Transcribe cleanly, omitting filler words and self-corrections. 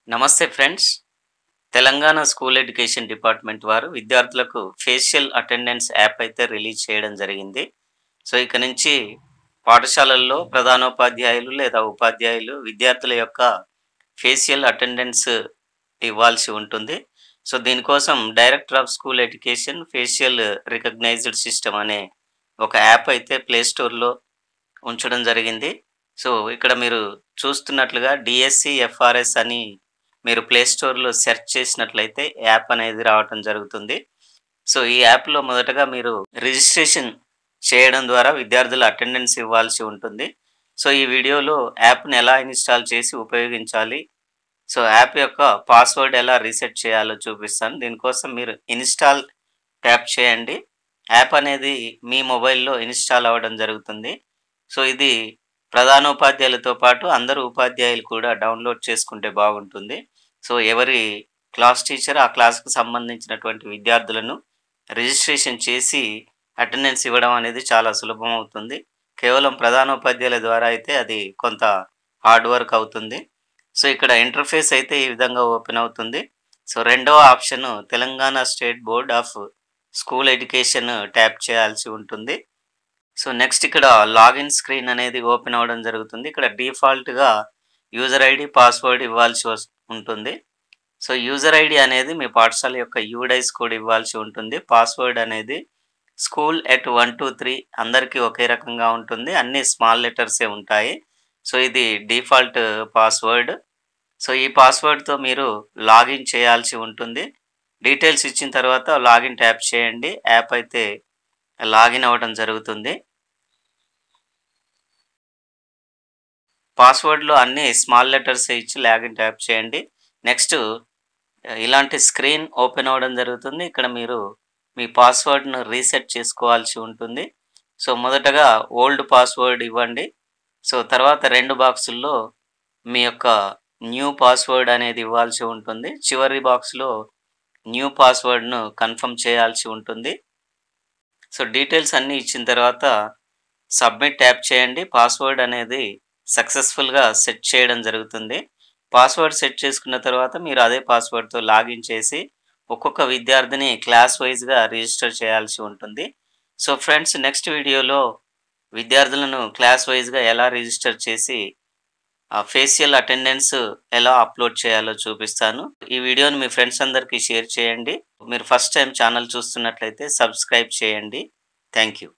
నమస్తే friends. Telangana school education department వారు విద్యార్థులకు ఫేషియల్ అటెండెన్స్ యాప్ అయితే రిలీజ్ చేయడం జరిగింది. సో, ఇక నుంచి పాఠశాలల్లో ప్రధానోపాధ్యాయులు లేదా ఉపాధ్యాయులు విద్యార్థుల యొక్క ఫేషియల్ అటెండెన్స్ ఇవ్వాల్సి ఉంటుంది. సో, దీనికోసం director of school education facial recognized system అనే ఒక యాప్ అయితే ప్లే స్టోర్‌లో ఉంచడం జరిగింది. సో, ఇక్కడ మీరు చూస్తున్నట్లుగా డీఎస్సీ ఎఫ్ఆర్ఎస్ అని మీరు ప్లే స్టోర్‌లో సెర్చ్ చేసినట్లయితే యాప్ అనేది రావటం జరుగుతుంది. సో, ఈ యాప్‌లో మొదటగా మీరు రిజిస్ట్రేషన్ చేయడం ద్వారా విద్యార్థుల అటెండెన్స్ ఇవ్వాల్సి ఉంటుంది. సో, ఈ వీడియోలో యాప్‌ని ఎలా ఇన్‌స్టాల్ చేసి ఉపయోగించాలి, సో, యాప్ యొక్క పాస్వర్డ్ ఎలా రీసెట్ చేయాలో చూపిస్తాను. దీనికోసం మీరు ఇన్‌స్టాల్ ట్యాప్ చేయండి. యాప్ అనేది మీ మొబైల్‌లో ఇన్‌స్టాల్ అవ్వడం జరుగుతుంది. సో, ఇది ప్రధానోపాధ్యాయులతో పాటు అందరూ ఉపాధ్యాయులు కూడా డౌన్‌లోడ్ చేసుకుంటే బాగుంటుంది. సో, ఎవరి క్లాస్ టీచర్ ఆ క్లాస్‌కి సంబంధించినటువంటి విద్యార్థులను రిజిస్ట్రేషన్ చేసి అటెండెన్స్ ఇవ్వడం అనేది చాలా సులభం అవుతుంది. కేవలం ప్రధానోపాధ్యాయుల ద్వారా అయితే అది కొంత హార్డ్ వర్క్ అవుతుంది. సో, ఇక్కడ ఇంటర్ఫేస్ అయితే ఈ విధంగా ఓపెన్ అవుతుంది. సో, రెండవ option Telangana state board of school education tap చేయాల్సి ఉంటుంది. సో, నెక్స్ట్ ఇక్కడ లాగిన్ స్క్రీన్ అనేది ఓపెన్ అవ్వడం జరుగుతుంది. ఇక్కడ డిఫాల్ట్‌గా యూజర్ ఐడీ, పాస్వర్డ్ ఇవ్వాల్సి ఉంటుంది. సో, యూజర్ ఐడీ అనేది మీ పాఠశాల యొక్క యూడైస్ కోడ్ ఇవ్వాల్సి ఉంటుంది. పాస్వర్డ్ అనేది school@123 అందరికీ ఒకే రకంగా ఉంటుంది. అన్నీ స్మాల్ లెటర్సే ఉంటాయి. సో, ఇది డిఫాల్ట్ పాస్వర్డ్. సో, ఈ పాస్వర్డ్‌తో మీరు లాగిన్ చేయాల్సి ఉంటుంది. డీటెయిల్స్ ఇచ్చిన తర్వాత లాగిన్ ట్యాప్ చేయండి. యాప్ అయితే లాగిన్ అవ్వడం జరుగుతుంది. పాస్వర్డ్‌లో అన్నీ స్మాల్ లెటర్సే ఇచ్చి లాగిన్ ట్యాప్ చేయండి. నెక్స్ట్ ఇలాంటి స్క్రీన్ ఓపెన్ అవ్వడం జరుగుతుంది. ఇక్కడ మీరు మీ పాస్వర్డ్‌ను రీసెట్ చేసుకోవాల్సి ఉంటుంది. సో, మొదటగా ఓల్డ్ పాస్వర్డ్ ఇవ్వండి. సో, తర్వాత 2 బాక్సుల్లో మీ యొక్క న్యూ పాస్వర్డ్ అనేది ఇవ్వాల్సి ఉంటుంది. చివరి బాక్స్‌లో న్యూ పాస్వర్డ్‌ను కన్ఫర్మ్ చేయాల్సి ఉంటుంది. సో, డీటెయిల్స్ అన్నీ ఇచ్చిన తర్వాత సబ్మిట్ ట్యాప్ చేయండి. పాస్వర్డ్ అనేది సక్సెస్‌ఫుల్‌గా సెట్ చేయడం జరుగుతుంది. పాస్వర్డ్ సెట్ చేసుకున్న తర్వాత మీరు అదే పాస్వర్డ్‌తో లాగిన్ చేసి ఒక్కొక్క విద్యార్థిని క్లాస్ వైస్‌గా రిజిస్టర్ చేయాల్సి ఉంటుంది. సో, ఫ్రెండ్స్, నెక్స్ట్ వీడియోలో విద్యార్థులను క్లాస్ వైస్‌గా ఎలా రిజిస్టర్ చేసి ఫేషియల్ అటెండెన్స్ ఎలా అప్లోడ్ చేయాలో చూపిస్తాను. ఈ వీడియోని మీ ఫ్రెండ్స్ అందరికీ షేర్ చేయండి. మీరు ఫస్ట్ టైం ఛానల్ చూస్తున్నట్లయితే సబ్స్క్రైబ్ చేయండి. Thank you.